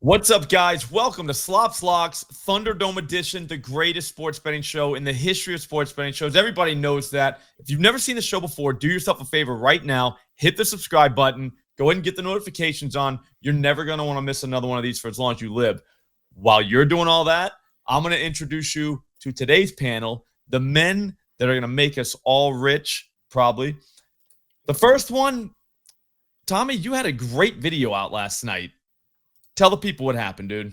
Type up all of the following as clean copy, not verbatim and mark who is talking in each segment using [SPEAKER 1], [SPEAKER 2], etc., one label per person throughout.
[SPEAKER 1] What's up, guys? Welcome to Slops Locks Thunderdome edition, the greatest sports betting show in the history of sports betting shows. Everybody knows that. If you've never seen the show before, do yourself a favor right now. Hit the subscribe button. Go ahead and get the notifications on. You're never going to want to miss another one of these for as long as you live. While you're doing all that, I'm going to introduce you to today's panel, the men that are going to make us all rich, probably. The first one, Tommy, you had a great video out last night. Tell the people what happened, dude.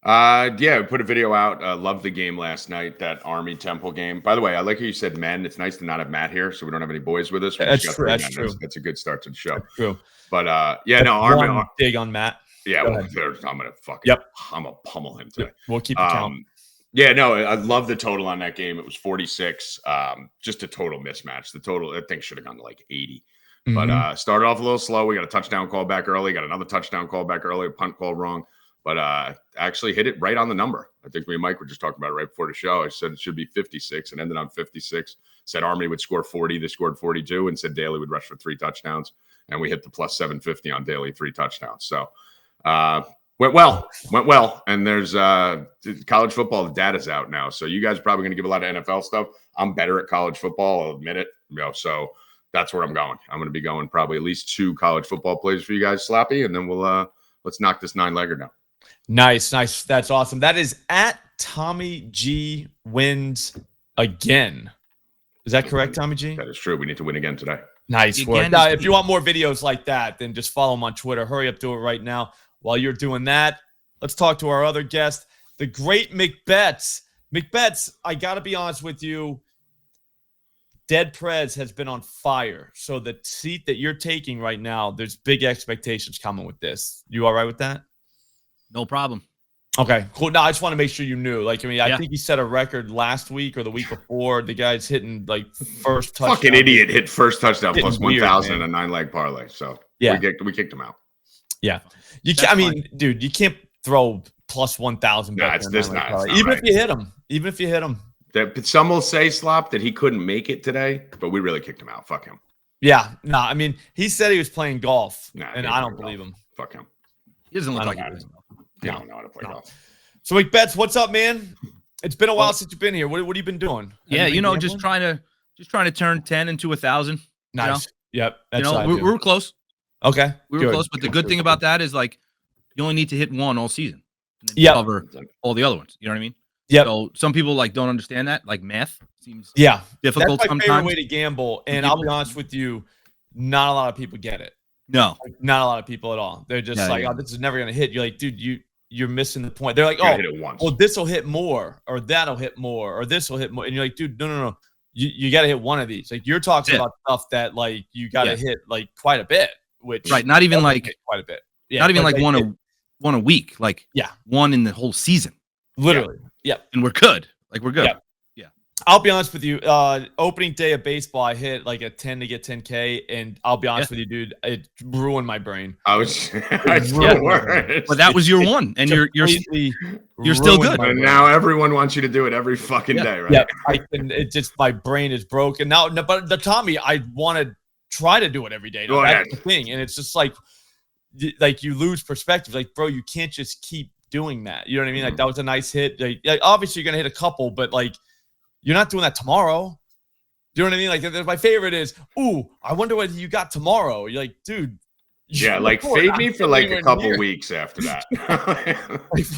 [SPEAKER 2] Yeah, we put a video out. Loved the game last night, that Army Temple game. By the way, I like how you said men. It's nice to not have Matt here, so we don't have any boys with us.
[SPEAKER 1] That's true.
[SPEAKER 2] That's a good start to the show.
[SPEAKER 1] That's true.
[SPEAKER 2] But Army.
[SPEAKER 1] Dig on Matt.
[SPEAKER 2] Yeah, I'm gonna I'm gonna pummel him today.
[SPEAKER 1] We'll keep it count.
[SPEAKER 2] Yeah, no, I love the total on that game. It was 46. Just a total mismatch. The total, I think, should have gone to like 80. But started off a little slow. We got a touchdown call back early. Got another touchdown call back early. A punt call wrong. But actually hit it right on the number. I think me and Mike were just talking about it right before the show. I said it should be 56 and ended on 56. Said Army would score 40. They scored 42 and said Daly would rush for 3 touchdowns. And we hit the plus 750 on Daly 3 touchdowns. So went well. And there's college football. The data's out now. So you guys are probably going to give a lot of NFL stuff. I'm better at college football. I'll admit it. So that's where I'm going. I'm going to be going probably at least 2 college football plays for you guys, Sloppy, and then we'll let's knock this 9-legger down.
[SPEAKER 1] Nice. That's awesome. That is at Tommy G wins again. Is that correct, Tommy G?
[SPEAKER 2] That is true. We need to win again today.
[SPEAKER 1] Nice work. Now, if you want more videos like that, then just follow him on Twitter. Hurry up, do it right now. While you're doing that, let's talk to our other guest, the great McBetts. McBetts, I got to be honest with you. Dead Prez has been on fire. So the seat that you're taking right now, there's big expectations coming with this. You all right with that?
[SPEAKER 3] No problem.
[SPEAKER 1] Okay, cool. No, I just want to make sure you knew. I think he set a record last week or the week before. The guy's hitting first touchdown.
[SPEAKER 2] Fucking idiot hit first touchdown plus 1,000 and a 9-leg parlay. So
[SPEAKER 1] yeah,
[SPEAKER 2] we kicked him out.
[SPEAKER 1] Yeah, dude, you can't throw plus 1,000.
[SPEAKER 2] No, it's this not.
[SPEAKER 1] Even if you hit him.
[SPEAKER 2] Some will say, Slop, that he couldn't make it today, but we really kicked him out. Fuck him.
[SPEAKER 1] Yeah, he said he was playing golf, and I don't believe him.
[SPEAKER 2] Fuck him.
[SPEAKER 3] He doesn't look like he does.
[SPEAKER 2] He don't know how to play golf.
[SPEAKER 1] So, McBetts, what's up, man? It's been a while since you've been here. What have you been doing?
[SPEAKER 3] Yeah, just trying to turn 10 into 1,000.
[SPEAKER 1] Nice. Yep.
[SPEAKER 3] We were close.
[SPEAKER 1] Okay.
[SPEAKER 3] We were close, but the good thing about that is you only need to hit one all season. And then cover all the other ones. You know what I mean?
[SPEAKER 1] Yeah.
[SPEAKER 3] So some people don't understand that. Math seems
[SPEAKER 1] That's
[SPEAKER 3] difficult
[SPEAKER 1] my
[SPEAKER 3] sometimes.
[SPEAKER 1] favorite way to gamble, and I'll be honest with you, not a lot of people get it.
[SPEAKER 3] No,
[SPEAKER 1] not a lot of people at all. They're just oh, this is never gonna hit. You're like, dude, you're missing the point. They're like,
[SPEAKER 2] hit it once.
[SPEAKER 1] Well, this will hit more, or that'll hit more, or this will hit more, and you're like, dude, no. You got to hit one of these. You're talking about stuff that you got to hit quite a bit. Which
[SPEAKER 3] not even
[SPEAKER 1] quite a bit. Yeah,
[SPEAKER 3] not even one a week. One in the whole season.
[SPEAKER 1] Literally. Yeah.
[SPEAKER 3] And we're good. We're good.
[SPEAKER 1] Yeah. I'll be honest with you. Opening day of baseball, I hit a 10 to get 10K, and I'll be honest with you, dude, it ruined my brain.
[SPEAKER 2] But
[SPEAKER 3] that was your one, and you're still good.
[SPEAKER 2] And now everyone wants you to do it every fucking day, right?
[SPEAKER 1] Yeah, my brain is broken now. But Tommy, I want to try to do it every day. That's the thing, and it's just you lose perspective. Bro, you can't just keep doing that. You know what I mean? That was a nice hit. Obviously, you're gonna hit a couple, but you're not doing that tomorrow. Do you know what I mean? My favorite is, ooh, I wonder what you got tomorrow. You're like, dude.
[SPEAKER 2] Yeah, fade me for a couple weeks after that.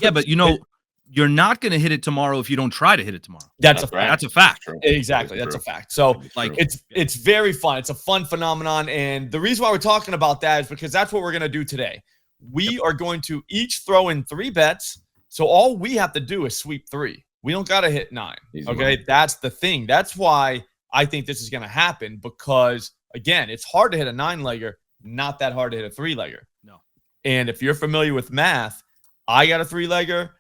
[SPEAKER 3] Yeah, but you're not going to hit it tomorrow if you don't try to hit it tomorrow.
[SPEAKER 1] That's a fact.
[SPEAKER 3] That's a fact.
[SPEAKER 1] Exactly. That's a fact. So it's very fun. It's a fun phenomenon. And the reason why we're talking about that is because that's what we're going to do today. We are going to each throw in 3 bets. So all we have to do is sweep 3. We don't got to hit 9. Okay. That's the thing. That's why I think this is going to happen because, again, it's hard to hit a 9-legger, not that hard to hit a 3-legger.
[SPEAKER 3] No.
[SPEAKER 1] And if you're familiar with math, I got a 3-legger.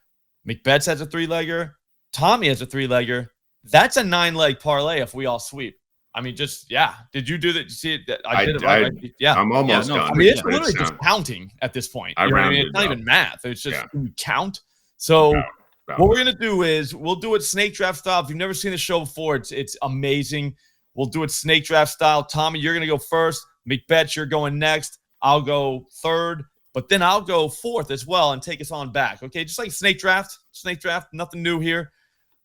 [SPEAKER 1] McBetts has a 3-legger. Tommy has a 3-legger. That's a 9-leg parlay if we all sweep. Did you do that? You see it? I did it right. Yeah.
[SPEAKER 2] I'm almost done.
[SPEAKER 1] It's literally just counting at this point. You know what I mean? It's not even math. It's just you count. So what we're going to do is we'll do it snake draft style. If you've never seen the show before, it's amazing. We'll do it snake draft style. Tommy, you're going to go first. McBetts, you're going next. I'll go third. but then I'll go fourth as well and take us on back. Okay, just like snake draft, nothing new here.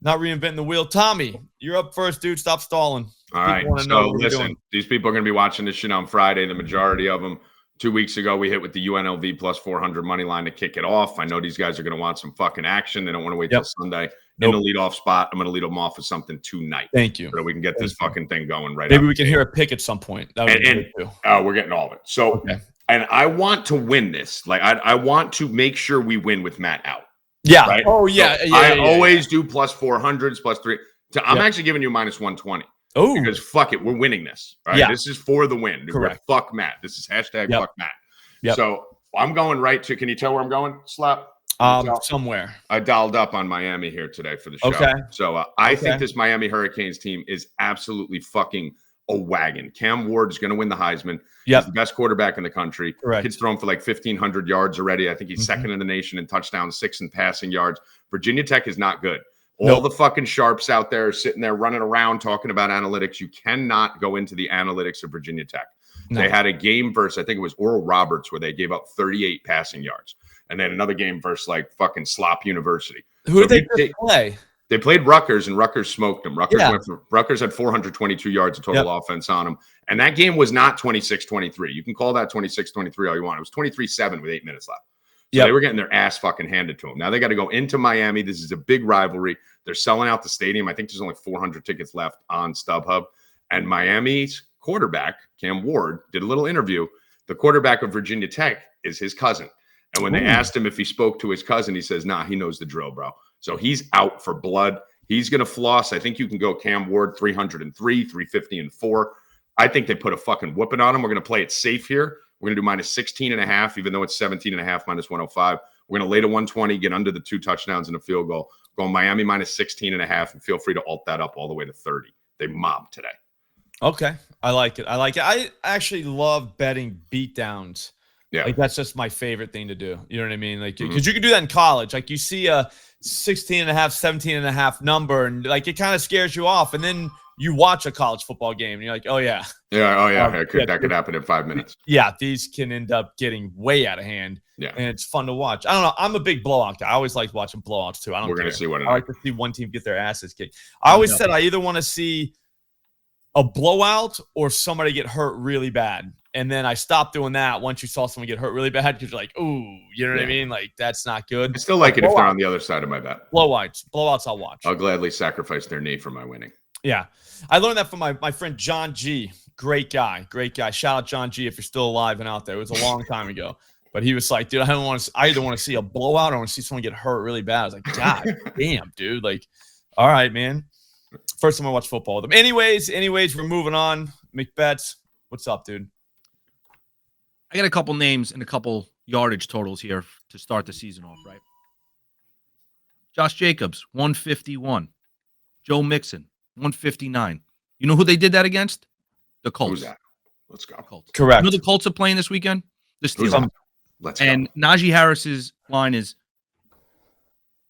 [SPEAKER 1] Not reinventing the wheel. Tommy, you're up first, dude. Stop stalling.
[SPEAKER 2] All right. So listen, these people are going to be watching this shit on Friday. The majority of them. 2 weeks ago, we hit with the UNLV plus 400 money line to kick it off. I know these guys are going to want some fucking action. They don't want to wait till Sunday. In the leadoff spot, I'm going to lead them off with something tonight.
[SPEAKER 1] Thank you.
[SPEAKER 2] So we can get this fucking thing going right.
[SPEAKER 1] Maybe we can hear a pick at some point. That would be good too.
[SPEAKER 2] We're getting all of it. So, and I want to win this. Like, I want to make sure we win with Matt out.
[SPEAKER 1] Yeah.
[SPEAKER 2] Right?
[SPEAKER 1] Oh, yeah.
[SPEAKER 2] So I always do plus 400s, plus 3. I'm actually giving you minus 120.
[SPEAKER 1] Oh.
[SPEAKER 2] Because fuck it. We're winning this. Right?
[SPEAKER 1] Yeah.
[SPEAKER 2] This is for the win.
[SPEAKER 1] Correct.
[SPEAKER 2] Fuck Matt. This is hashtag fuck Matt.
[SPEAKER 1] Yep.
[SPEAKER 2] So I'm going right to, can you tell where I'm going? Slap?
[SPEAKER 1] Somewhere.
[SPEAKER 2] I dialed up on Miami here today for the show.
[SPEAKER 1] Okay.
[SPEAKER 2] So I think this Miami Hurricanes team is absolutely fucking a wagon. Cam Ward is going to win the Heisman.
[SPEAKER 1] Yep.
[SPEAKER 2] He's the best quarterback in the country.
[SPEAKER 1] Correct.
[SPEAKER 2] Kid's thrown for like 1,500 yards already. I think he's second in the nation in touchdowns, 6th in passing yards. Virginia Tech is not good. All the fucking sharps out there are sitting there running around talking about analytics. You cannot go into the analytics of Virginia Tech. No. They had a game versus, I think it was Oral Roberts, where they gave up 38 passing yards. And then another game versus like fucking Slop University.
[SPEAKER 1] Who did they play?
[SPEAKER 2] They played Rutgers, and Rutgers smoked them. Rutgers had 422 yards of total offense on them. And that game was not 26-23. You can call that 26-23 all you want. It was 23-7 with 8 minutes left. So they were getting their ass fucking handed to them. Now they got to go into Miami. This is a big rivalry. They're selling out the stadium. I think there's only 400 tickets left on StubHub. And Miami's quarterback, Cam Ward, did a little interview. The quarterback of Virginia Tech is his cousin. And when they asked him if he spoke to his cousin, he says, nah, he knows the drill, bro. So he's out for blood. He's going to floss. I think you can go Cam Ward 303, 350-4. I think they put a fucking whooping on him. We're going to play it safe here. We're going to do minus 16.5, even though it's 17.5, minus 105. We're going to lay to 120, get under the 2 touchdowns and a field goal. Go Miami minus 16.5, and feel free to alt that up all the way to 30. They mobbed today.
[SPEAKER 1] Okay. I like it. I actually love betting beatdowns.
[SPEAKER 2] Yeah.
[SPEAKER 1] Like, that's just my favorite thing to do. You know what I mean? Like, because you can do that in college. Like, you see a 16.5, 17.5 number, and like, it kind of scares you off. And then you watch a college football game, and you're like, oh, yeah.
[SPEAKER 2] That could happen in 5 minutes.
[SPEAKER 1] Yeah, these can end up getting way out of hand.
[SPEAKER 2] Yeah.
[SPEAKER 1] And it's fun to watch. I don't know. I'm a big blowout guy. I always like watching blowouts, too.
[SPEAKER 2] We're going to see what
[SPEAKER 1] I like to see one team get their asses kicked. I always said I either want to see a blowout or somebody get hurt really bad. And then I stopped doing that once you saw someone get hurt really bad, because you're like, ooh, you know what I mean? Like, that's not good.
[SPEAKER 2] I still like it if they're on the other side of my bet.
[SPEAKER 1] Blowouts I'll watch.
[SPEAKER 2] I'll gladly sacrifice their knee for my winning.
[SPEAKER 1] Yeah. I learned that from my friend John G. Great guy. Shout out John G. if you're still alive and out there. It was a long time ago. But he was like, dude, I either want to see a blowout or I want to see someone get hurt really bad. I was like, God damn, dude. Like, all right, man. First time I watched football with him. Anyways, we're moving on. McBets, what's up, dude?
[SPEAKER 3] I got a couple names and a couple yardage totals here to start the season off, right? Josh Jacobs, 151. Joe Mixon, 159. You know who they did that against? The Colts.
[SPEAKER 2] Who's that? Let's go.
[SPEAKER 3] Colts.
[SPEAKER 1] Correct.
[SPEAKER 3] You know the Colts are playing this weekend? The Steelers.
[SPEAKER 2] Let's go.
[SPEAKER 3] And Najee Harris's line is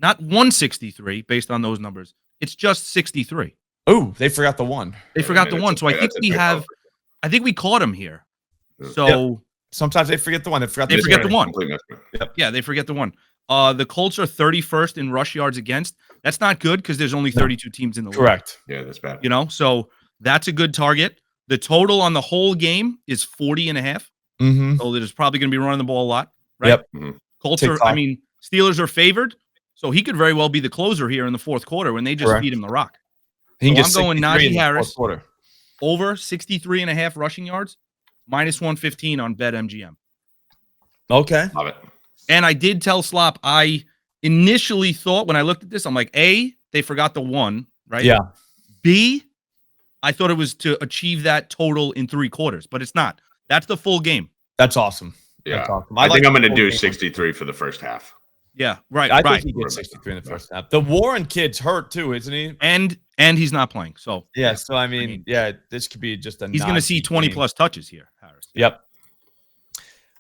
[SPEAKER 3] not 163 based on those numbers. It's just 63.
[SPEAKER 1] Oh, they forgot the one.
[SPEAKER 3] So I think we caught him here. So
[SPEAKER 1] sometimes they forget the one. They forget
[SPEAKER 3] the one. Yeah, they forget the one. The Colts are 31st in rush yards against. That's not good because there's only 32 teams in the league.
[SPEAKER 1] Correct.
[SPEAKER 2] Yeah, that's bad.
[SPEAKER 3] You know, so that's a good target. The total on the whole game is 40.5.
[SPEAKER 1] Mm-hmm.
[SPEAKER 3] So there's probably going to be running the ball a lot, right?
[SPEAKER 1] Yep.
[SPEAKER 2] Mm-hmm.
[SPEAKER 3] Colts are, Steelers are favored. So he could very well be the closer here in the fourth quarter when they just feed him the rock.
[SPEAKER 1] I'm
[SPEAKER 3] going Najee Harris
[SPEAKER 1] over
[SPEAKER 3] 63.5 rushing yards, minus 115 on BetMGM.
[SPEAKER 1] Okay.
[SPEAKER 2] Love it.
[SPEAKER 3] And I did tell Slop, I initially thought when I looked at this, I'm like, A, they forgot the one, right?
[SPEAKER 1] Yeah.
[SPEAKER 3] B, I thought it was to achieve that total in 3 quarters, but it's not. That's the full game.
[SPEAKER 1] That's awesome.
[SPEAKER 2] Yeah.
[SPEAKER 1] That's awesome.
[SPEAKER 2] I think I'm going to do 63 for the first half.
[SPEAKER 3] Yeah, right.
[SPEAKER 1] I think he gets 63 in the first half. The Warren kid's hurt too, isn't he?
[SPEAKER 3] And he's not playing. So
[SPEAKER 1] so I mean, this could be just
[SPEAKER 3] he's going to see 20 plus touches here, Harris.
[SPEAKER 1] Yep.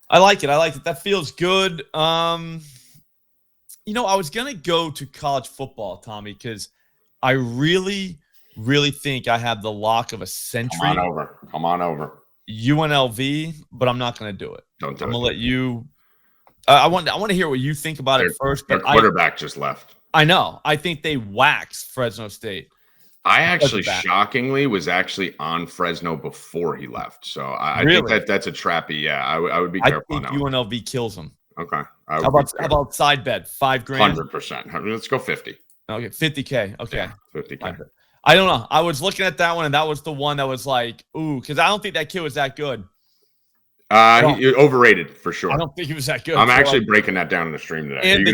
[SPEAKER 1] I like it. That feels good. I was going to go to college football, Tommy, because I really, really think I have the lock of a century.
[SPEAKER 2] Come on over.
[SPEAKER 1] UNLV, but I'm not going to do it.
[SPEAKER 2] Don't do it.
[SPEAKER 1] I'm going to let you I want to hear what you think about it first.
[SPEAKER 2] Their
[SPEAKER 1] But
[SPEAKER 2] quarterback just left.
[SPEAKER 1] I know. I think they waxed Fresno State.
[SPEAKER 2] I actually, shockingly, was actually on Fresno before he left. So I think that's a trappy. Yeah, I would be careful.
[SPEAKER 1] I think UNLV kills him.
[SPEAKER 2] Okay.
[SPEAKER 1] How about side bet? $5,000?
[SPEAKER 2] 100%. Let's go 50.
[SPEAKER 1] Okay, 50K. Okay.
[SPEAKER 2] Yeah, 50K.
[SPEAKER 1] I don't know. I was looking at that one, and that was the one that was like, ooh, because I don't think that kid was that good.
[SPEAKER 2] You're overrated for sure.
[SPEAKER 1] I don't think he was that good.
[SPEAKER 2] I'm actually breaking that down in the stream today. Are you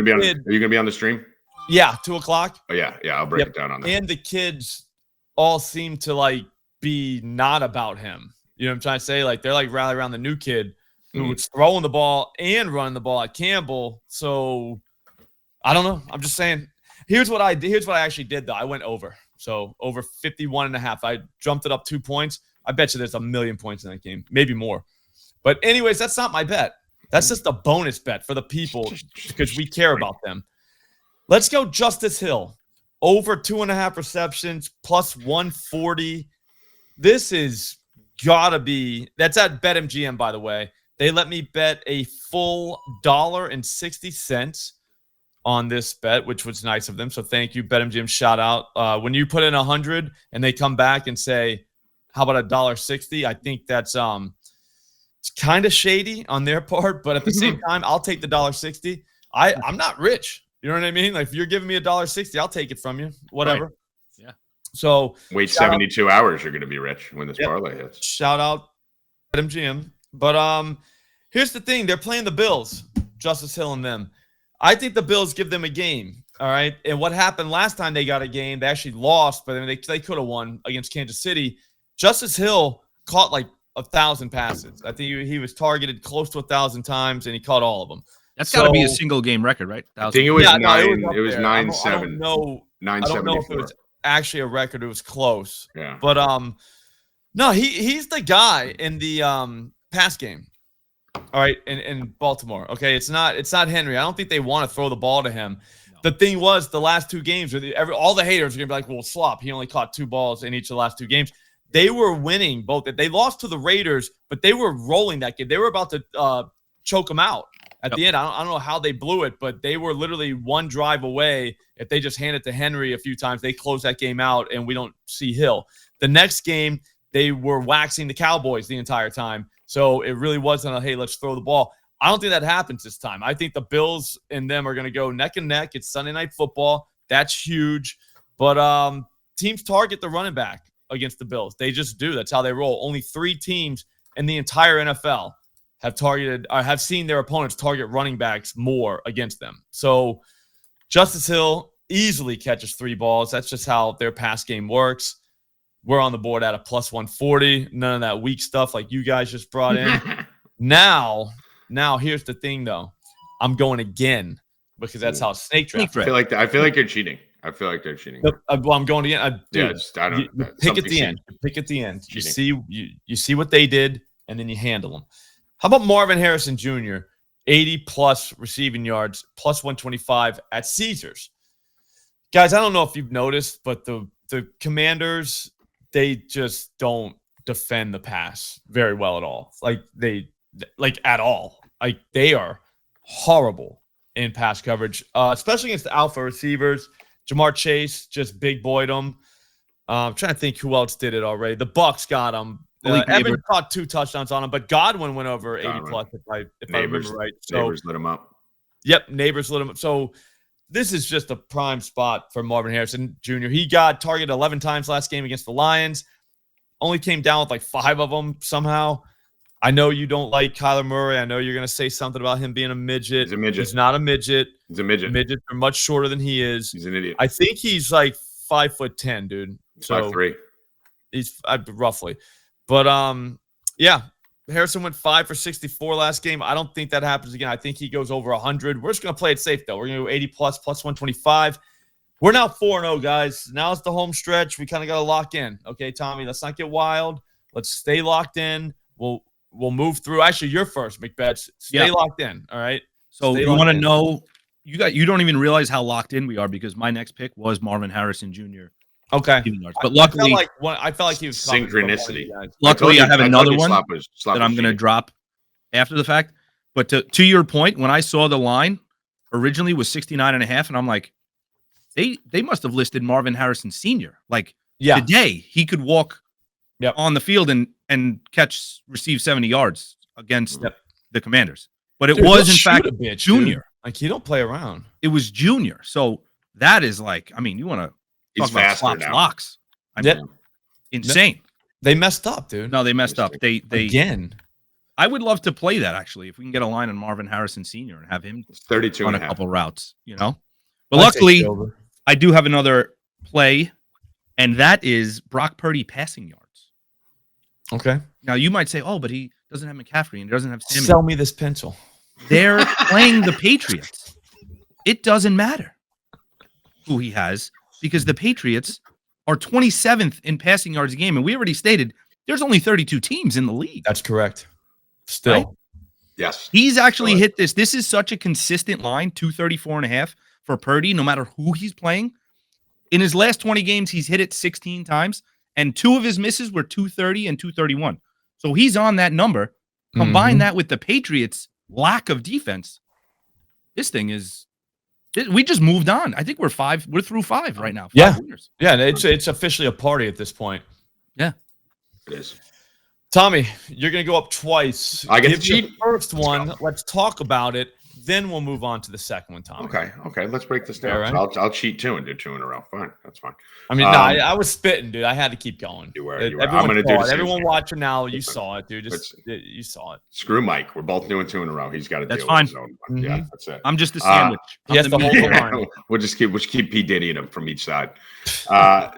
[SPEAKER 2] gonna be on the stream?
[SPEAKER 1] Yeah, 2:00.
[SPEAKER 2] Oh yeah, I'll break it down on that.
[SPEAKER 1] And the kids all seem to like be not about him. You know what I'm trying to say? Like they're like rally around the new kid who was throwing the ball and running the ball at Campbell. So I don't know. I'm just saying. Here's what I did. Here's what I actually did though. I went over. So over 51.5. I jumped it up 2 points. I bet you there's a million points in that game, maybe more. But anyways, that's not my bet. That's just a bonus bet for the people because we care about them. Let's go Justice Hill. Over 2.5 receptions, plus 140. This is gotta be. That's at BetMGM, by the way. They let me bet a full $1.60 on this bet, which was nice of them. So thank you, BetMGM. Shout out. When you put in 100 and they come back and say, "How about $1.60?" I think that's it's kind of shady on their part, but at the same time, I'll take the $1.60. I'm not rich. You know what I mean? Like if you're giving me $1.60, I'll take it from you. Whatever.
[SPEAKER 3] Right. Yeah.
[SPEAKER 2] So wait 72 hours. You're going to be rich when this parlay hits.
[SPEAKER 1] Shout out MGM. But here's the thing: they're playing the Bills, Justice Hill and them. I think the Bills give them a game. All right. And what happened last time they got a game? They actually lost, but I mean, they could have won against Kansas City. Justice Hill caught like 1,000 passes. I think he was targeted close to 1,000 times, and he caught all of them.
[SPEAKER 3] That's got to be a single game record, right?
[SPEAKER 2] I think it was 9. It was 9-7.
[SPEAKER 1] I don't know if it was actually a record. It was close.
[SPEAKER 2] Yeah.
[SPEAKER 1] But no, he's the guy in the pass game. All right, in Baltimore. Okay, it's not Henry. I don't think they want to throw the ball to him. No. The thing was, the last two games, all the haters are gonna be like, "Well, Slop, he only caught 2 balls in each of the last 2 games." They were winning both. They lost to the Raiders, but they were rolling that game. They were about to choke them out at the end. I don't know how they blew it, but they were literally one drive away. If they just hand it to Henry a few times, they close that game out, and we don't see Hill. The next game, they were waxing the Cowboys the entire time. So it really wasn't a, hey, let's throw the ball. I don't think that happens this time. I think the Bills and them are going to go neck and neck. It's Sunday Night Football. That's huge. But teams target the running back against the Bills. They just do. That's how they roll. Only 3 teams in the entire NFL have targeted or have seen their opponents target running backs more against them. So Justice Hill easily catches 3 balls. That's just how their pass game works. We're on the board at a plus 140. None of that weak stuff like you guys just brought in. Now, here's the thing, though. I'm going again because that's how snake draft.
[SPEAKER 2] I feel like you're cheating. I feel like they're cheating.
[SPEAKER 1] Well, I'm going again. You pick at the end. Pick at the end. You see what they did, and then you handle them. How about Marvin Harrison Jr., 80-plus receiving yards, plus 125 at Caesars? Guys, I don't know if you've noticed, but the Commanders, they just don't defend the pass very well at all. At all. Like they are horrible in pass coverage, especially against the alpha receivers. Jamar Chase just big boyed them. I'm trying to think who else did it already. The Bucs got him. Evans caught 2 touchdowns on him, but Godwin went over 80-plus if I remember right. So,
[SPEAKER 2] Neighbors lit him up.
[SPEAKER 1] Yep, Neighbors lit him up. So this is just a prime spot for Marvin Harrison Jr. He got targeted 11 times last game against the Lions. Only came down with like 5 of them somehow. I know you don't like Kyler Murray. I know you're going to say something about him being a midget.
[SPEAKER 2] He's a midget.
[SPEAKER 1] He's not a midget.
[SPEAKER 2] He's a midget.
[SPEAKER 1] Midgets are much shorter than he is.
[SPEAKER 2] He's an idiot.
[SPEAKER 1] I think he's like 5'10", dude. So
[SPEAKER 2] 5'3".
[SPEAKER 1] He's roughly. But, yeah, Harrison went 5 for 64 last game. I don't think that happens again. I think he goes over 100. We're just going to play it safe, though. We're going to go 80-plus, plus 125. We're now 4-0, guys. Now it's the home stretch. We kind of got to lock in. Okay, Tommy, let's not get wild. Let's stay locked in. We'll move through. Actually, you're first, McBets. Stay locked in, all right?
[SPEAKER 3] So you want to know – you don't even realize how locked in we are because my next pick was Marvin Harrison Jr.
[SPEAKER 1] Okay.
[SPEAKER 3] But luckily,
[SPEAKER 1] I felt like he was
[SPEAKER 2] synchronicity.
[SPEAKER 3] Luckily, I have another one that I'm going to drop after the fact. But to your point, when I saw the line originally was 69.5, and I'm like, they must have listed Marvin Harrison Sr. Like today, he could walk on the field and receive 70 yards against the Commanders. But it was, in fact, Junior.
[SPEAKER 1] Dude. Like, he don't play around.
[SPEAKER 3] It was Junior. So that is like, I mean, you want to talk about flocks. I mean, insane.
[SPEAKER 1] They messed up, dude.
[SPEAKER 3] No, they messed up. They
[SPEAKER 1] again.
[SPEAKER 3] I would love to play that, actually, if we can get a line on Marvin Harrison Sr. and have him
[SPEAKER 2] 32
[SPEAKER 3] on a couple routes, you know? But luckily, I do have another play, and that is Brock Purdy passing yards.
[SPEAKER 1] Okay.
[SPEAKER 3] Now, you might say, oh, but he doesn't have McCaffrey and he doesn't have Simmons.
[SPEAKER 1] Sell me this pencil.
[SPEAKER 3] They're playing the Patriots. It doesn't matter who he has because the Patriots are 27th in passing yards a game. And we already stated there's only 32 teams in the league.
[SPEAKER 1] That's correct. Still.
[SPEAKER 2] Right? Yes.
[SPEAKER 3] He's actually hit this. This is such a consistent line, 234.5 for Purdy, no matter who he's playing. In his last 20 games, he's hit it 16 times, and 2 of his misses were 230 and 231. So he's on that number. Combine that with the Patriots' lack of defense. This thing is we just moved on. I think we're through 5 right now. 5 winners.
[SPEAKER 1] Yeah, it's officially a party at this point.
[SPEAKER 3] Yeah.
[SPEAKER 2] It is.
[SPEAKER 1] Tommy, you're going to go up twice.
[SPEAKER 2] I get to cheat.
[SPEAKER 1] First one. Let's talk about it. Then we'll move on to the second one, Tommy.
[SPEAKER 2] Okay. Let's break this down.
[SPEAKER 1] Right.
[SPEAKER 2] I'll cheat 2 and do 2 in a row. Fine. That's fine.
[SPEAKER 1] I mean, I was spitting, dude. I had to keep going.
[SPEAKER 2] You were.
[SPEAKER 1] I'm going to do it. Everyone watching now, you saw it, dude. You saw it.
[SPEAKER 2] Screw Mike. We're both doing 2 in a row. He's got to deal
[SPEAKER 3] fine.
[SPEAKER 2] with his own one. Yeah, that's it.
[SPEAKER 3] I'm just a sandwich.
[SPEAKER 1] Yes, the whole line.
[SPEAKER 2] We'll just keep P. Diddying him from each side.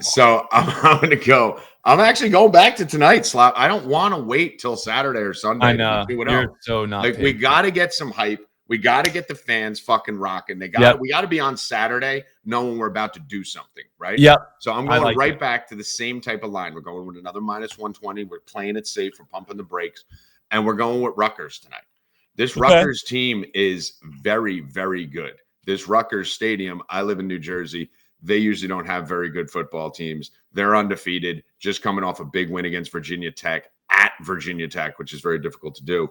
[SPEAKER 2] So I'm going to go. I'm actually going back to tonight, Slop. I don't want to wait till Saturday or Sunday.
[SPEAKER 1] I know. You're so not.
[SPEAKER 2] Like, we got to get some hype. We got to get the fans fucking rocking. We got to be on Saturday knowing we're about to do something, right?
[SPEAKER 1] Yep.
[SPEAKER 2] So I'm going back to the same type of line. We're going with another minus 120. We're playing it safe. We're pumping the brakes. And we're going with Rutgers tonight. This Rutgers team is very, very good. This Rutgers stadium, I live in New Jersey. They usually don't have very good football teams. They're undefeated, just coming off a big win against Virginia Tech at Virginia Tech, which is very difficult to do.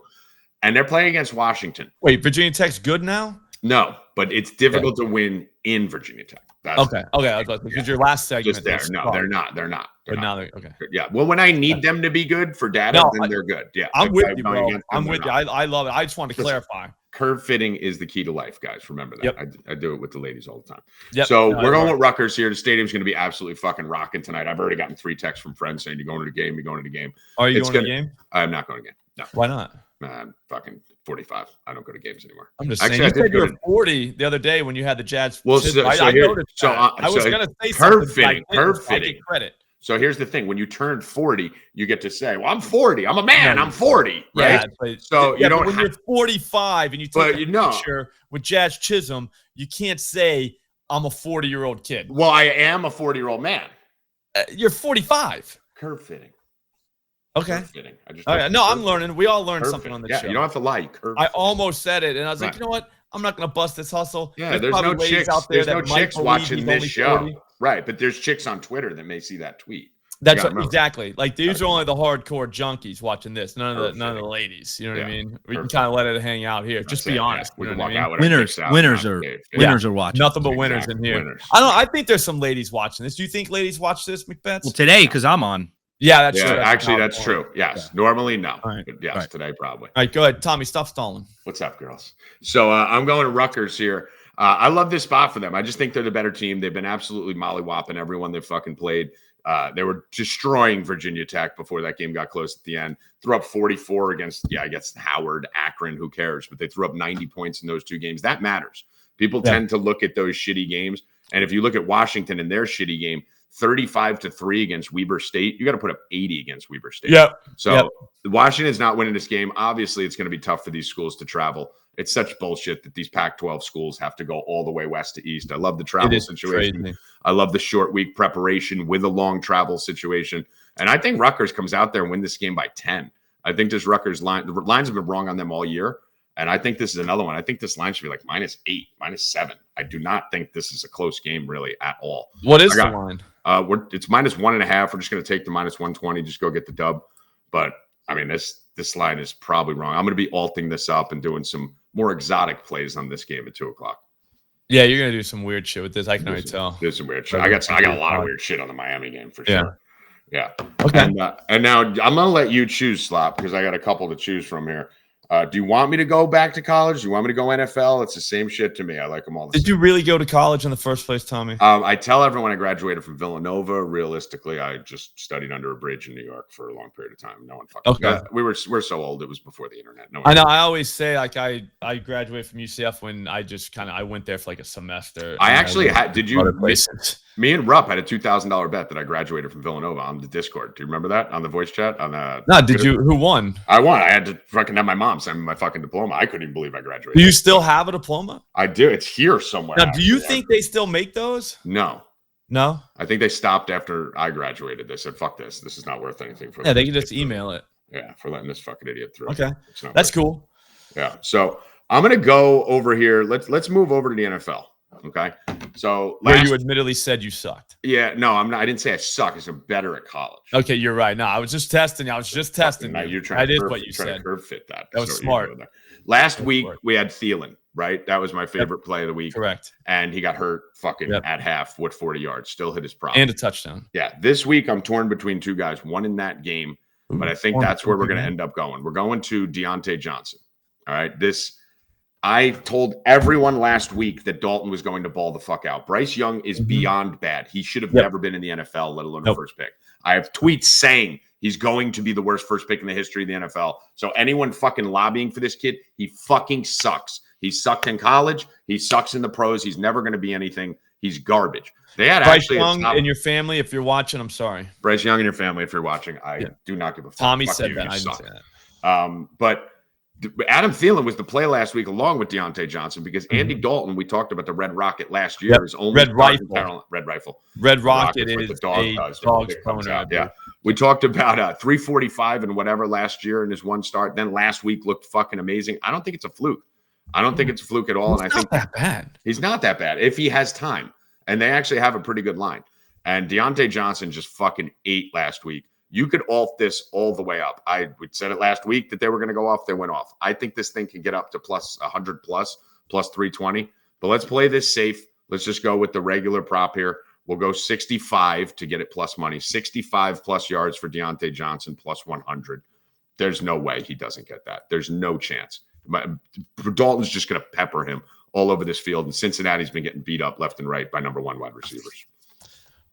[SPEAKER 2] And they're playing against Washington.
[SPEAKER 1] Wait, Virginia Tech's good now?
[SPEAKER 2] No, but it's difficult to win in Virginia Tech.
[SPEAKER 1] Okay. Because your last segment.
[SPEAKER 2] Just there. No, they're not.
[SPEAKER 1] But now they're okay.
[SPEAKER 2] Yeah. Well, when I need them to be good for data, then they're good. Yeah.
[SPEAKER 1] I'm with you, bro. I'm with you. I love it. I just wanted to clarify.
[SPEAKER 2] Curve fitting is the key to life, guys. Remember that.
[SPEAKER 1] Yep.
[SPEAKER 2] I do it with the ladies all the time.
[SPEAKER 1] Yep.
[SPEAKER 2] So we're going with Rutgers here. The stadium's going to be absolutely fucking rocking tonight. I've already gotten 3 texts from friends saying, you're going to the game. You're going to the game.
[SPEAKER 1] Are you going to the game?
[SPEAKER 2] I'm not going to the game. No.
[SPEAKER 1] Why not?
[SPEAKER 2] I'm fucking 45. I don't go to games anymore.
[SPEAKER 1] I'm just saying. You said you were 40 the other day when you had the Jazz.
[SPEAKER 2] Well,
[SPEAKER 1] I noticed that. I was going to say something.
[SPEAKER 2] Curve fitting.
[SPEAKER 1] Credit.
[SPEAKER 2] So here's the thing. When you turn 40, you get to say, well, I'm 40. I'm a man. I'm 40. Right?
[SPEAKER 1] Yeah,
[SPEAKER 2] so you don't
[SPEAKER 1] when you're 45 and you take a
[SPEAKER 2] know,
[SPEAKER 1] picture with Jazz Chisholm, you can't say I'm a 40-year-old kid.
[SPEAKER 2] Well, I am a 40-year-old man.
[SPEAKER 1] You're 45.
[SPEAKER 2] Curve fitting.
[SPEAKER 1] Okay.
[SPEAKER 2] Curve fitting.
[SPEAKER 1] No, I'm learning. We all learn something on this show.
[SPEAKER 2] You don't have to lie. Curve
[SPEAKER 1] I almost said it, and I was like, you know what? I'm not going to bust this hustle.
[SPEAKER 2] Yeah, there's no chicks out there. There's no chicks watching this show. 40. Right, but there's chicks on Twitter that may see that tweet.
[SPEAKER 1] That's exactly. Like, these are only the hardcore junkies watching this. None of the ladies. You know what I mean? We can kind of let it hang out here. Just be honest.
[SPEAKER 2] We can walk out.
[SPEAKER 3] Winners are watching.
[SPEAKER 1] Nothing but winners in here. I think there's some ladies watching this. Do you think ladies watch this, Macbeth?
[SPEAKER 3] Well, today, because I'm on.
[SPEAKER 1] Yeah, that's true.
[SPEAKER 2] Actually, that's true. Yes.
[SPEAKER 1] Yeah.
[SPEAKER 2] Normally, no.
[SPEAKER 1] Right.
[SPEAKER 2] But yes, today probably.
[SPEAKER 1] All right, go ahead. Tommy, stop stalling.
[SPEAKER 2] What's up, girls? So I'm going to Rutgers here. I love this spot for them. I just think they're the better team. They've been absolutely mollywopping everyone they've fucking played. They were destroying Virginia Tech before that game got close at the end. Threw up 44 against, I guess, Howard, Akron, who cares? But they threw up 90 points in those 2 games. That matters. People tend to look at those shitty games. And if you look at Washington in their shitty game, 35-3 against Weber State, you got to put up 80 against Weber State. So Washington's not winning this game. Obviously, it's going to be tough for these schools to travel. It's such bullshit that these Pac-12 schools have to go all the way west to east. I love the travel situation.
[SPEAKER 1] Crazy.
[SPEAKER 2] I love the short week preparation with a long travel situation. And I think Rutgers comes out there and win this game by 10. I think this Rutgers line, the lines have been wrong on them all year. And I think this is another one. I think this line should be like -8, -7. I do not think this is a close game really at all.
[SPEAKER 1] What is the line?
[SPEAKER 2] It's -1.5. We're just going to take the -120, just go get the dub. But I mean, this this line is probably wrong. I'm going to be alting this up and doing some more exotic plays on this game at 2:00.
[SPEAKER 1] Yeah, you're gonna do some weird shit with this. I can already tell.
[SPEAKER 2] There's some weird shit. I got a lot of weird shit on the Miami game for sure. Yeah.
[SPEAKER 1] Okay.
[SPEAKER 2] And now I'm gonna let you choose, Slop, because I got a couple to choose from here. Do you want me to go back to college? Do you want me to go NFL? It's the same shit to me. I like them all the same.
[SPEAKER 1] Did you really go to college in the first place, Tommy?
[SPEAKER 2] I tell everyone I graduated from Villanova. Realistically, I just studied under a bridge in New York for a long period of time. No one fucking.
[SPEAKER 1] Okay.
[SPEAKER 2] We're so old. It was before the internet. No one
[SPEAKER 1] I know. I always say like I graduated from UCF when I went there for like a semester.
[SPEAKER 2] I actually had. Did you?
[SPEAKER 1] Other places.
[SPEAKER 2] Me and Rupp had a $2,000 bet that I graduated from Villanova on the Discord. Do you remember that on the voice chat?
[SPEAKER 1] No, did you? Who won?
[SPEAKER 2] I won. I had to fucking have my mom send me my fucking diploma. I couldn't even believe I graduated.
[SPEAKER 1] Do you still have a diploma?
[SPEAKER 2] I do. It's here somewhere.
[SPEAKER 1] Now, do you think they still make those?
[SPEAKER 2] No.
[SPEAKER 1] No?
[SPEAKER 2] I think they stopped after I graduated. They said, fuck this. This is not worth anything for
[SPEAKER 1] them. Yeah, they can just email it.
[SPEAKER 2] Yeah, for letting this fucking idiot through.
[SPEAKER 1] Okay. That's cool.
[SPEAKER 2] Yeah. So I'm going to go over here. Let's move over to the NFL. Okay. So
[SPEAKER 1] where you admittedly said you sucked.
[SPEAKER 2] Yeah, no, I'm not. I didn't say I suck. I said better at college.
[SPEAKER 1] Okay, you're right. No, I was just testing. I was just testing.
[SPEAKER 2] You're trying
[SPEAKER 1] that is what you said.
[SPEAKER 2] To curve fit that.
[SPEAKER 1] That was smart.
[SPEAKER 2] Last week we had Thielen, right? That was my favorite play of the week.
[SPEAKER 1] Correct.
[SPEAKER 2] And he got hurt fucking at half with 40 yards. Still hit his prop.
[SPEAKER 1] And a touchdown.
[SPEAKER 2] Yeah. This week I'm torn between two guys. One in that game, but I think that's where we're going to end up going. We're going to Deontay Johnson. All right. I told everyone last week that Dalton was going to ball the fuck out. Bryce Young is beyond bad. He should have never been in the NFL, let alone the first pick. I have tweets saying he's going to be the worst first pick in the history of the NFL. So anyone fucking lobbying for this kid, he fucking sucks. He sucked in college. He sucks in the pros. He's never going to be anything. He's garbage. They had
[SPEAKER 1] Bryce Young and your family, if you're watching, I'm sorry.
[SPEAKER 2] Bryce Young and your family, if you're watching, I do not give a fuck.
[SPEAKER 1] Tommy said that. I didn't say
[SPEAKER 2] that. But Adam Thielen was the play last week along with Deontay Johnson because Andy Dalton, we talked about the Red Rocket last year, is only
[SPEAKER 1] Red Rifle.
[SPEAKER 2] Red
[SPEAKER 1] Rocket is dog's boner.
[SPEAKER 2] Yeah. We talked about 345 and whatever last year in his one start. Then last week looked fucking amazing. I don't think it's a fluke. I don't think it's a fluke at all.
[SPEAKER 1] He's not that bad.
[SPEAKER 2] He's not that bad if he has time. And they actually have a pretty good line. And Deontay Johnson just fucking ate last week. You could alt this all the way up. We said it last week that they were going to go off. They went off. I think this thing can get up to plus 100 plus 320. But let's play this safe. Let's just go with the regular prop here. We'll go 65 to get it plus money. 65 plus yards for Deontay Johnson plus 100. There's no way he doesn't get that. There's no chance. Dalton's just going to pepper him all over this field. And Cincinnati's been getting beat up left and right by number one wide receivers.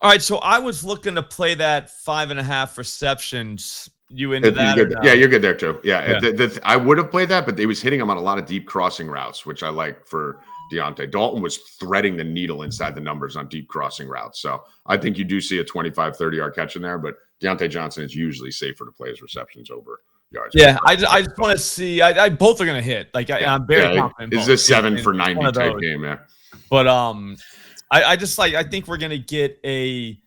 [SPEAKER 1] All right, so I was looking to play that 5.5 receptions. You into that?
[SPEAKER 2] No? Yeah, you're good there too. Yeah. I would have played that, but he was hitting him on a lot of deep crossing routes, which I like for Deontay. Dalton was threading the needle inside the numbers on deep crossing routes. So I think you do see a 25, 30-yard catch in there, but Deontay Johnson is usually safer to play his receptions over yards.
[SPEAKER 1] Yeah, I just want to see. I both are going to hit. I'm very confident.
[SPEAKER 2] It's a 7 for 90 type game, yeah.
[SPEAKER 1] But I think we're gonna get a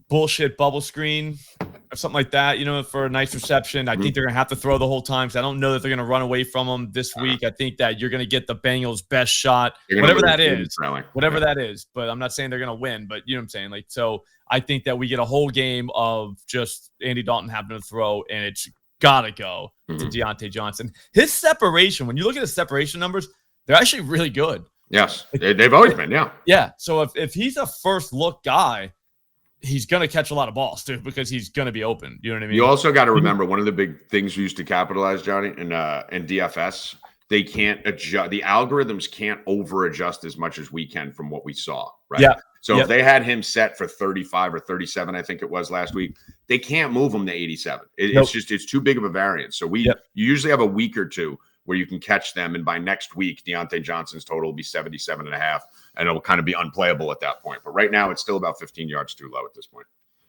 [SPEAKER 1] bullshit bubble screen or something like that, for a nice reception. I think they're gonna have to throw the whole time because I don't know that they're gonna run away from them this week. I think that you're gonna get the Bengals' best shot, whatever that is. But I'm not saying they're gonna win. But you know what I'm saying? So I think that we get a whole game of just Andy Dalton having to throw, and it's gotta go to Deontay Johnson. His separation, when you look at his separation numbers, they're actually really good.
[SPEAKER 2] Yes, they've always been, yeah.
[SPEAKER 1] Yeah, so if he's a first-look guy, he's going to catch a lot of balls, too, because he's going to be open. You know what I mean?
[SPEAKER 2] You also got to remember one of the big things we used to capitalize, Johnny, in DFS, they can't adjust. The algorithms can't over-adjust as much as we can from what we saw, right?
[SPEAKER 1] Yeah.
[SPEAKER 2] So if they had him set for 35 or 37, I think it was last week, they can't move him to 87. It's too big of a variance. So you usually have a week or two where you can catch them. And by next week, Deontay Johnson's total will be 77.5, and it'll kind of be unplayable at that point. But right now, it's still about 15 yards too low at this point.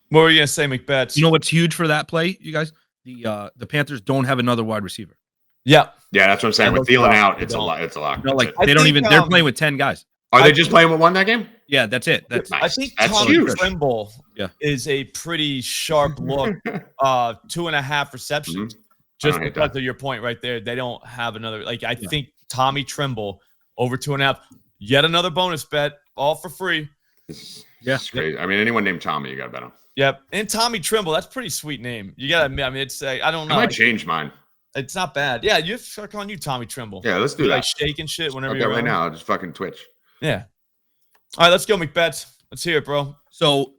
[SPEAKER 1] What were you going to say, McBets?
[SPEAKER 3] You know what's huge for that play, you guys? The Panthers don't have another wide receiver.
[SPEAKER 1] Yeah.
[SPEAKER 2] Yeah, that's what I'm saying. With Thielen out, it's a lot.
[SPEAKER 3] No, they're playing with 10 guys.
[SPEAKER 2] Are they just playing with one that game?
[SPEAKER 3] Yeah, that's it. That's
[SPEAKER 2] nice.
[SPEAKER 1] I think
[SPEAKER 2] that's
[SPEAKER 1] Tommy
[SPEAKER 2] huge.
[SPEAKER 1] Trimble is a pretty sharp look. 2.5 receptions. Just because of your point right there, they don't have another. I think Tommy Trimble over 2.5. Yet another bonus bet, all for free.
[SPEAKER 2] It's crazy. I mean, anyone named Tommy, you got to bet on.
[SPEAKER 1] Yep, and Tommy Trimble, that's a pretty sweet name. You got to admit. I mean, it's I don't know.
[SPEAKER 2] I might change mine.
[SPEAKER 1] It's not bad. Yeah, you have to start calling you Tommy Trimble.
[SPEAKER 2] Yeah, let's do
[SPEAKER 1] You're
[SPEAKER 2] that.
[SPEAKER 1] like shaking shit whenever
[SPEAKER 2] Okay,
[SPEAKER 1] you're
[SPEAKER 2] right now. I'll just fucking Twitch.
[SPEAKER 1] Yeah. All right, let's go, McBets. Let's hear it, bro.
[SPEAKER 3] So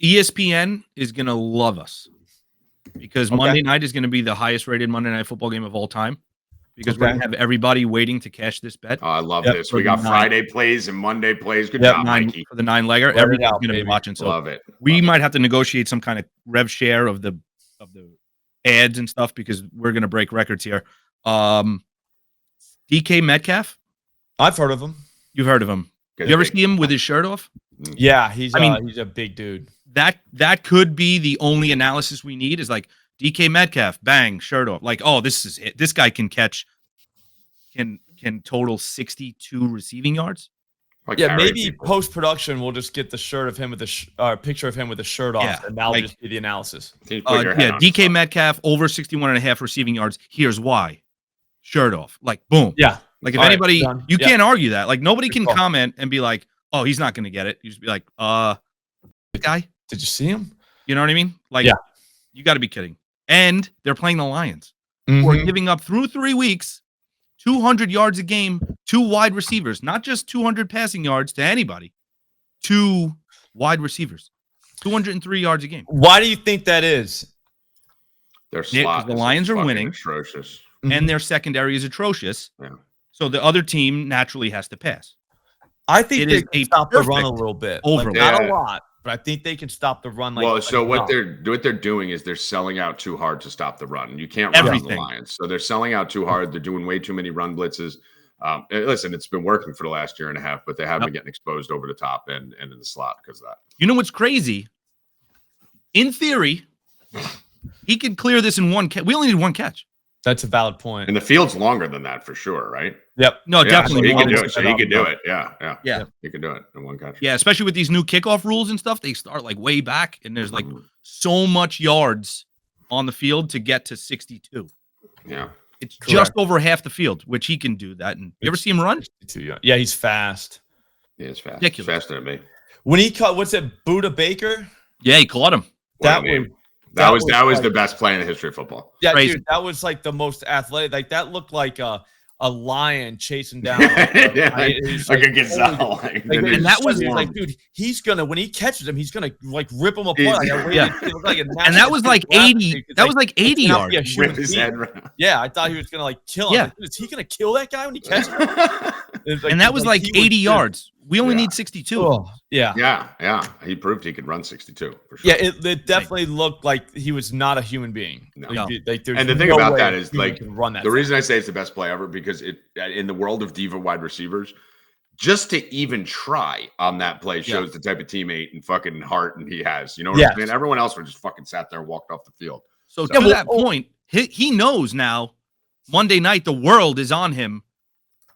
[SPEAKER 3] ESPN is going to love us because Monday night is going to be the highest rated Monday Night Football game of all time because we're going to have everybody waiting to cash this bet.
[SPEAKER 2] Oh, I love this. We got Friday plays and Monday plays. Good job, Mikey.
[SPEAKER 3] For the 9-legger. Everybody's going to be watching. So
[SPEAKER 2] love it.
[SPEAKER 3] We might have to negotiate some kind of rev share of the ads and stuff because we're going to break records here. DK Metcalf?
[SPEAKER 1] I've heard of him.
[SPEAKER 3] You've heard of him. You ever see him with his shirt off?
[SPEAKER 1] Yeah, he's a big dude.
[SPEAKER 3] That could be the only analysis we need is like DK Metcalf, bang, shirt off. Like, oh, this is it. This guy can total 62 receiving yards.
[SPEAKER 2] Like
[SPEAKER 1] maybe post production we'll just get the shirt of him with the picture of him with the shirt off, and that'll just be the analysis.
[SPEAKER 3] DK Metcalf over 61.5 receiving yards. Here's why: shirt off. Like, boom.
[SPEAKER 1] Yeah.
[SPEAKER 3] Like if anybody, you can't argue that. Like nobody can comment and be like, "Oh, he's not going to get it." You just be like, "The guy?
[SPEAKER 1] Did you see him?"
[SPEAKER 3] You know what I mean? Like, you got to be kidding. And they're playing the Lions, who are giving up through 3 weeks 200 yards a game, 2 wide receivers, not just 200 passing yards to anybody, 2 wide receivers, 203 yards a game.
[SPEAKER 1] Why do you think that is?
[SPEAKER 2] Their slot.
[SPEAKER 3] The Lions are winning,
[SPEAKER 2] atrocious,
[SPEAKER 3] and their secondary is atrocious.
[SPEAKER 2] Yeah.
[SPEAKER 3] So the other team naturally has to pass.
[SPEAKER 1] I think they can stop the run a little bit.
[SPEAKER 3] Overlap.
[SPEAKER 1] Not a lot, but I think they can stop the run.
[SPEAKER 2] What they're doing is they're selling out too hard to stop the run. You can't run the Lions, so they're selling out too hard. They're doing way too many run blitzes. Listen, it's been working for the last year and a half, but they have been getting exposed over the top and in the slot because of that.
[SPEAKER 3] You know what's crazy? In theory, he could clear this in one catch. We only need 1 catch.
[SPEAKER 1] That's a valid point.
[SPEAKER 2] And the field's longer than that for sure, right?
[SPEAKER 1] Yep.
[SPEAKER 3] No, definitely.
[SPEAKER 2] So he can do it. So he can do it. Yeah. He can do it in 1 catch.
[SPEAKER 3] Yeah, especially with these new kickoff rules and stuff. They start like way back, and there's like so much yards on the field to get to 62.
[SPEAKER 2] Yeah.
[SPEAKER 3] It's just over half the field, which he can do that. And you ever see him run?
[SPEAKER 1] Yeah, he's fast.
[SPEAKER 2] Yeah, he's fast.
[SPEAKER 3] Ridiculous.
[SPEAKER 2] Faster than me.
[SPEAKER 1] When he caught, what's it, Buda Baker?
[SPEAKER 3] Yeah, he caught him.
[SPEAKER 2] That was the best play in the history of football.
[SPEAKER 1] Yeah, dude, that was like the most athletic. Like that looked like a lion chasing down
[SPEAKER 2] like a gazelle.
[SPEAKER 1] And that was like, dude, he's gonna when he catches him, he's gonna like rip him apart.
[SPEAKER 3] And that was like 80. That was like 80 yards.
[SPEAKER 2] Rip his head around.
[SPEAKER 1] Yeah, I thought he was gonna like kill him.
[SPEAKER 3] Yeah.
[SPEAKER 1] Like, is he gonna kill that guy when he catches him?
[SPEAKER 3] And that was like 80 yards. We only need 62.
[SPEAKER 1] Oh,
[SPEAKER 2] yeah. He proved he could run 62 for sure.
[SPEAKER 1] Yeah, it definitely looked like he was not a human being.
[SPEAKER 2] No.
[SPEAKER 1] Like,
[SPEAKER 2] and the thing about that is like
[SPEAKER 1] run that
[SPEAKER 2] the reason I say it's the best play ever because it in the world of diva wide receivers, just to even try on that play shows the type of teammate and fucking heart and he has. You know what I'm saying? Everyone else would just fucking sat there and walked off the field.
[SPEAKER 3] So to that point, he knows now Monday night the world is on him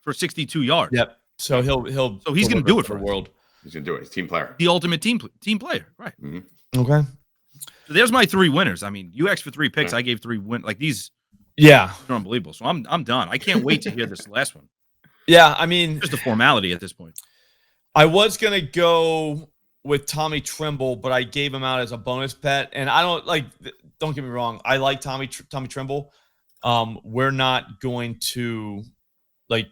[SPEAKER 3] for 62 yards.
[SPEAKER 1] Yep. So he's
[SPEAKER 3] going to do it for
[SPEAKER 1] the world.
[SPEAKER 2] He's going to do it. He's a team player.
[SPEAKER 3] The ultimate team player. Right.
[SPEAKER 2] Mm-hmm.
[SPEAKER 1] Okay.
[SPEAKER 3] So there's my 3 winners. I mean, you asked for 3 picks. I gave 3 wins. Like these.
[SPEAKER 1] Yeah.
[SPEAKER 3] They're unbelievable. So I'm done. I can't wait to hear this last one.
[SPEAKER 1] Yeah. I mean,
[SPEAKER 3] just a formality at this point.
[SPEAKER 1] I was going to go with Tommy Trimble, but I gave him out as a bonus bet. And I don't get me wrong. I like Tommy Trimble. We're not going to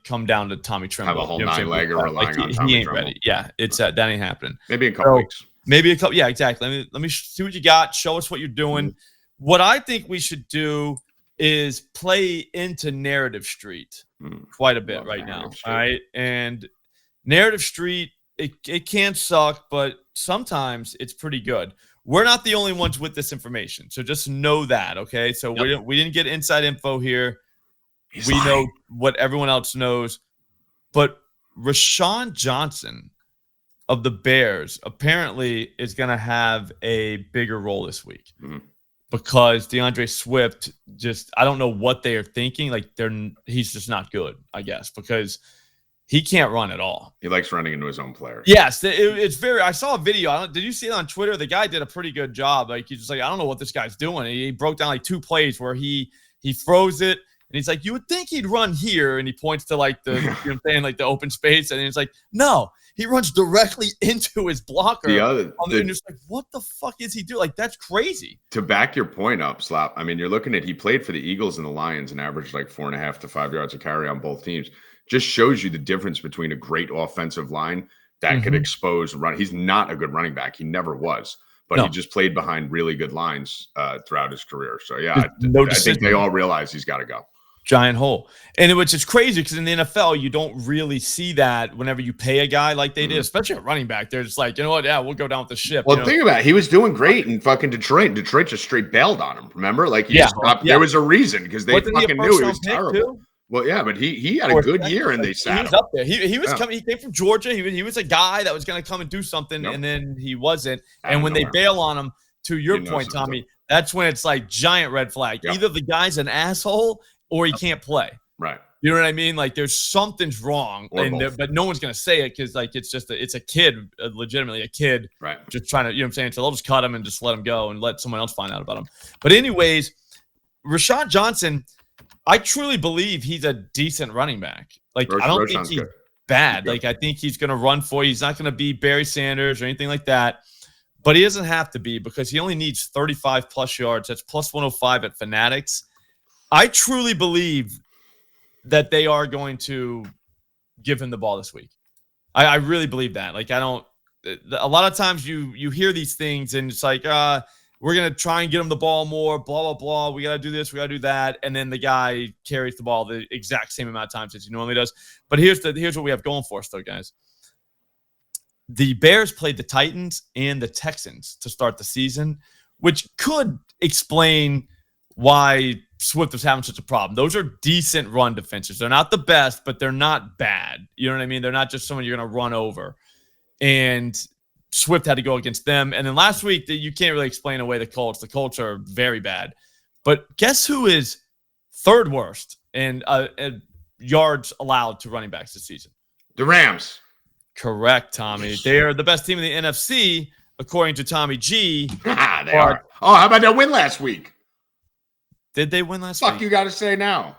[SPEAKER 1] come down to Tommy Trimble.
[SPEAKER 2] Have a whole 9-legger relying on Tommy
[SPEAKER 1] he ain't
[SPEAKER 2] Trimble.
[SPEAKER 1] ready. Yeah, that ain't happening.
[SPEAKER 2] Maybe in a couple weeks.
[SPEAKER 1] Maybe a couple. Yeah, exactly. Let me see what you got. Show us what you're doing. What I think we should do is play into Narrative Street quite a bit right now. All right, and Narrative Street it can suck, but sometimes it's pretty good. We're not the only ones with this information, so just know that. Okay, so we didn't get inside info here. We know what everyone else knows, but Rashawn Johnson of the Bears apparently is going to have a bigger role this week because DeAndre Swift I don't know what they are thinking. He's just not good, I guess, because he can't run at all.
[SPEAKER 2] He likes running into his own player.
[SPEAKER 1] Yes, it's very. I saw a video. Did you see it on Twitter? The guy did a pretty good job. He's just like, I don't know what this guy's doing. He broke down 2 plays where he froze it. he's like, you would think he'd run here. And he points to like the, you know what I'm saying, like the open space. And it's like, no, he runs directly into his blocker. And you're just like, what the fuck is he doing? Like, that's crazy.
[SPEAKER 2] To back your point up, Slop, I mean, you're looking at, he played for the Eagles and the Lions and averaged like 4.5 to 5 yards a carry on both teams. Just shows you the difference between a great offensive line that could expose run. He's not a good running back. He never was. But he just played behind really good lines throughout his career. So, yeah, I think they all realize he's got to go.
[SPEAKER 1] Giant hole. And which is crazy because in the NFL, you don't really see that whenever you pay a guy like they did, especially a running back. They're just like, you know what? Yeah, we'll go down with the ship.
[SPEAKER 2] Well, think about it. He was doing great in fucking Detroit. Detroit just straight bailed on him. Remember? Like, he just stopped. There was a reason because they fucking knew he was terrible. Too? Well, yeah, but he had a good year and they sat him. He was up there. He was coming. He came from Georgia. He was a guy that was going to come and do something, and then he wasn't. And when they bail on him, to your point, Tommy, that's when it's like giant red flag. Either the guy's an asshole or he can't play. Right.
[SPEAKER 1] You know what I mean? Like there's something's wrong, but no one's going to say it because like it's a kid, legitimately a kid,
[SPEAKER 2] right? Just
[SPEAKER 1] trying to, you know what I'm saying? So they'll just cut him and just let him go and let someone else find out about him. But anyways, Rashad Johnson, I truly believe he's a decent running back. Like I don't think he's bad. Like I think he's going to run for you. He's not going to be Barry Sanders or anything like that. But he doesn't have to be because he only needs 35 plus yards. That's plus 105 at Fanatics. I truly believe that they are going to give him the ball this week. I really believe that. Like, a lot of times you hear these things and it's like, we're going to try and get him the ball more, blah, blah, blah. We got to do this. We got to do that. And then the guy carries the ball the exact same amount of times as he normally does. But here's what we have going for us though, guys. The Bears played the Titans and the Texans to start the season, which could explain why Swift was having such a problem. Those are decent run defenses. They're not the best, but they're not bad. You know what I mean? They're not just someone you're going to run over. And Swift had to go against them. And then last week, you can't really explain away the Colts. The Colts are very bad. But guess who is third worst in yards allowed to running backs this season?
[SPEAKER 2] The Rams.
[SPEAKER 1] Correct, Tommy. They are the best team in the NFC, according to Tommy G.
[SPEAKER 2] They are. Oh, how about that win last week?
[SPEAKER 1] Did they win last week?
[SPEAKER 2] Fuck you got to say now.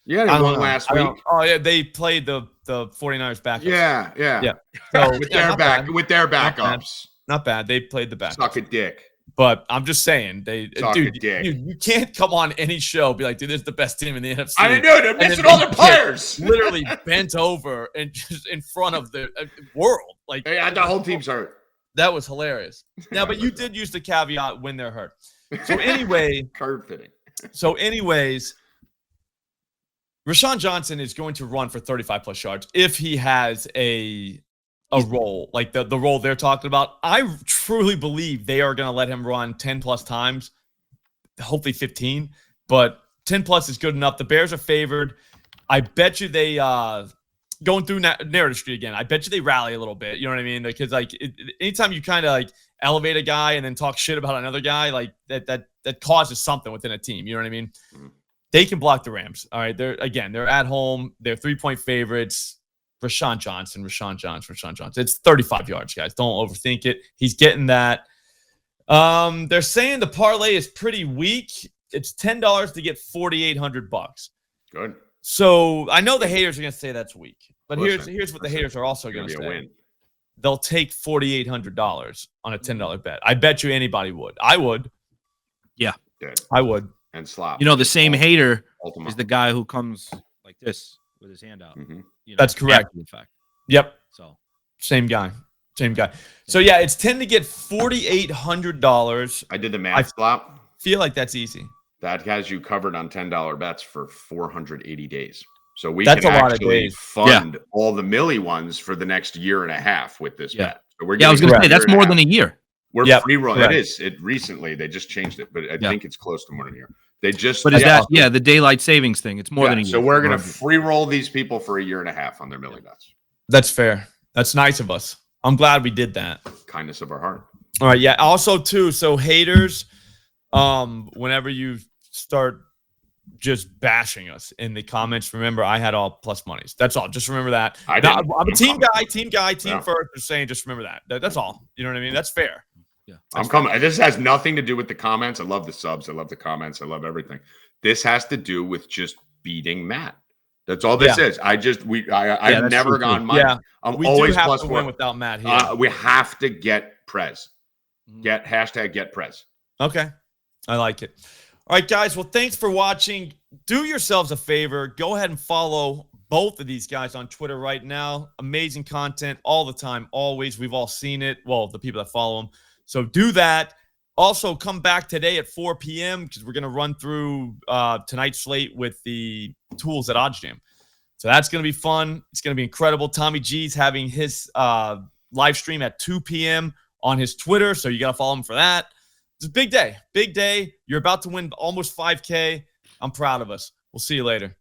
[SPEAKER 2] Yeah, they won last week.
[SPEAKER 1] Oh, yeah, they played the 49ers backups.
[SPEAKER 2] Yeah.
[SPEAKER 1] So,
[SPEAKER 2] with their backups.
[SPEAKER 1] Not bad. They played the backups.
[SPEAKER 2] Suck a dick.
[SPEAKER 1] But I'm just saying, you can't come on any show and be like, dude, this is the best team in the NFC.
[SPEAKER 2] I know, they're missing all their players.
[SPEAKER 1] Literally bent over and just in front of the world. Like,
[SPEAKER 2] the whole team's hurt.
[SPEAKER 1] That was hilarious. Now, but you did use the caveat when they're hurt. So anyway,
[SPEAKER 2] curve fitting.
[SPEAKER 1] So anyways, Rashawn Johnson is going to run for 35 plus yards if he has a role like the role they're talking about. I truly believe they are going to let him run 10 plus times, hopefully 15, but 10 plus is good enough. The Bears are favored. I bet you they going through narrative street again. I bet you they rally a little bit. You know what I mean? Because like anytime you kind of like elevate a guy and then talk shit about another guy, like that causes something within a team. You know what I mean? Mm-hmm. They can block the Rams. All right. They're at home. They're 3-point favorites. Rashawn Johnson. It's 35 yards, guys. Don't overthink it. He's getting that. They're saying the parlay is pretty weak. It's $10 to get $4,800.
[SPEAKER 2] Good.
[SPEAKER 1] So I know the haters are going to say that's weak, but here's what the haters are also going to say.
[SPEAKER 2] Win.
[SPEAKER 1] They'll take $4,800 on a $10 bet. I bet you anybody would. I would.
[SPEAKER 3] Yeah.
[SPEAKER 2] Good.
[SPEAKER 1] I would.
[SPEAKER 2] And slop.
[SPEAKER 3] You know, the same hater is the guy who comes like this with his hand out.
[SPEAKER 2] Mm-hmm.
[SPEAKER 3] You know,
[SPEAKER 1] that's correct.
[SPEAKER 3] In fact.
[SPEAKER 1] Yep.
[SPEAKER 3] So
[SPEAKER 1] same guy. So yeah, it's 10 to get $4,800.
[SPEAKER 2] I did the math, slop.
[SPEAKER 1] Feel like that's easy.
[SPEAKER 2] That has you covered on $10 bets for 480 days. So we
[SPEAKER 1] can
[SPEAKER 2] actually fund all the Millie ones for the next year and a half with this bet. So
[SPEAKER 3] I was going to say that's more than a year.
[SPEAKER 2] We're free roll. It is. Recently they just changed it, but I think it's close to more than a year. They just.
[SPEAKER 3] But is that the daylight savings thing? It's more than a year.
[SPEAKER 2] So we're going to free roll these people for a year and a half on their Millie bets.
[SPEAKER 1] That's fair. That's nice of us. I'm glad we did that.
[SPEAKER 2] Kindness of our heart.
[SPEAKER 1] All right. Yeah. Also, too. So haters, whenever you start just bashing us in the comments, remember I had all plus monies. That's all. Just remember that. I'm a team guy, first. Just saying. Just remember that. That's all. You know what I mean? That's fair.
[SPEAKER 3] Yeah.
[SPEAKER 2] I'm coming. This has nothing to do with the comments. I love the subs. I love the comments. I love everything. This has to do with just beating Matt. That's all this is. I've never gone money.
[SPEAKER 1] Yeah,
[SPEAKER 2] I'm
[SPEAKER 1] we
[SPEAKER 2] always
[SPEAKER 1] do have
[SPEAKER 2] plus
[SPEAKER 1] to
[SPEAKER 2] 4.
[SPEAKER 1] win without Matt here.
[SPEAKER 2] We have to get Prez. Get Prez.
[SPEAKER 1] Okay. I like it. All right, guys. Well, thanks for watching. Do yourselves a favor. Go ahead and follow both of these guys on Twitter right now. Amazing content all the time, always. We've all seen it. Well, the people that follow them. So do that. Also, come back today at 4 p.m. because we're going to run through tonight's slate with the tools at OddsJam. So that's going to be fun. It's going to be incredible. Tommy G's having his live stream at 2 p.m. on his Twitter, so you got to follow him for that. It's a big day. Big day. You're about to win almost $5K. I'm proud of us. We'll see you later.